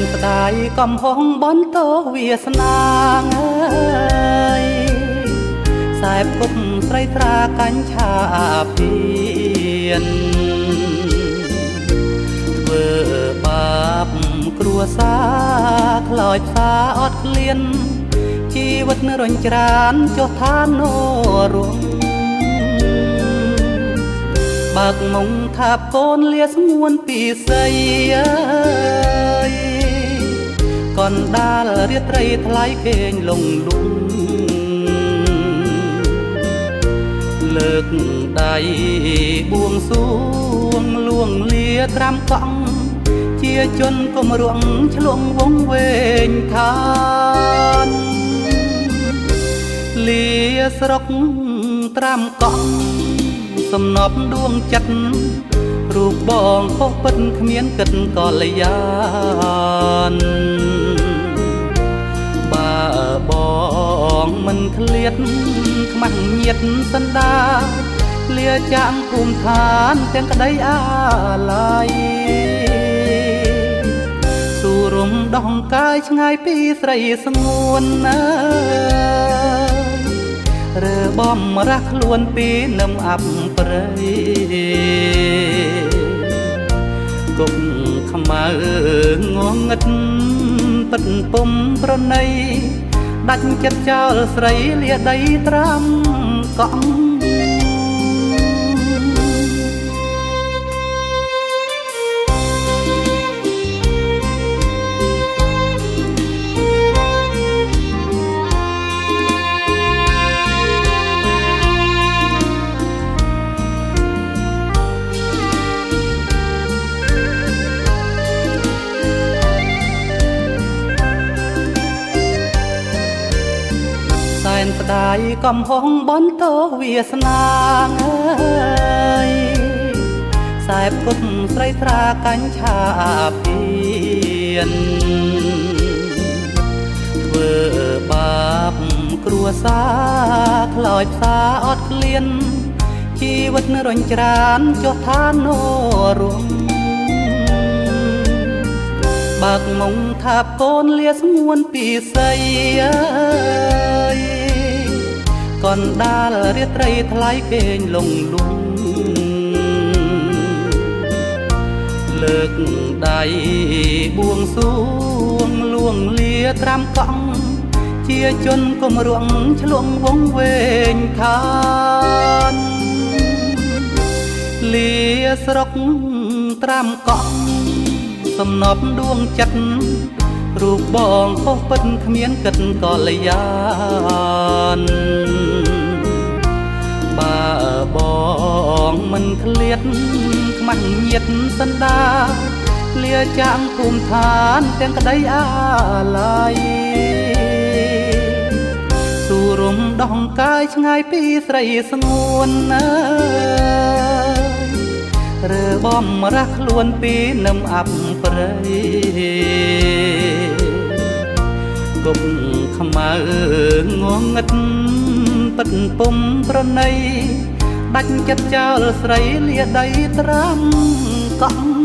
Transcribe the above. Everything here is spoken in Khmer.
នស្ដាយកំហុងបនតោវាសនាងើយខ្សែពុកស្រីត្រាកញ្ឆាភៀនធ្វើបាបគ្រួសារខ្លោចផ្សាអត់ក្លៀនជីវិតរញច្រានចុះឋាននរួមបើកមុងថាបកូនលាស្ងួនពីស្អីកនដាលរាត្រីថ្លៃគេងលងលងលើកដៃបួងសួងលួងលាត្រាំកង់ជាជនកុំរងឆ្លងវងវែងឋានលាស្រុកត្រាំកង់សំណប់ដួងចិត្តរូបបងខុសពិតគ្មានគិតកល្យានបើបងមិនឃ្លាតខ្មាស់ញាតសន្តាលាចាងភូមិឋានទាំងក្តីអាឡ័យសូរំដោះកាយឆ្ងាយពីស្រីស្ងួនណារើបំរះខ្លួនពីនឹមអាប់ព្រៃគុកខ្មៅងងឹតពិតពុំប្រណីដាច់ចិត្តចោលស្រីលាដីត្រាំកង់សែនស្ដាយកំហុងបនតោវាសនាងើយខ្សែពុកស្រីត្រាកញ្ឆាភៀនធ្វើបាបគ្រួសារខ្លោចផ្សាអត់ក្លៀនជីវិតរញច្រានចុះឋាននរួមបើកមុងថាបកូនលាស្ងួនពីស្អីកនដាលរាត្រីថ្លៃគេងលងលងលើកដៃបួងសួងលួងលាត្រាំកង់ជាជនកុំរងឆ្លងវងវែងឋានលាស្រុកត្រាំកង់សំណប់ដួងចិត្តរូបបងខុសពិតគ្មានគិតកល្យានបើបងមិនឃ្លាតខ្មាស់ញាតសន្តាលាចាងភូមិឋានទាំងក្តីអាឡ័យសូរំដោះកាយឆ្ងាយពីស្រីស្ងួនណារើបំរះខ្លួនពីនឹមអាប់ព្រៃគុកខ្មៅងងឹតពិតពុំប្រណីដាច់ចិត្តចោលស្រីលាដីត្រាំកង់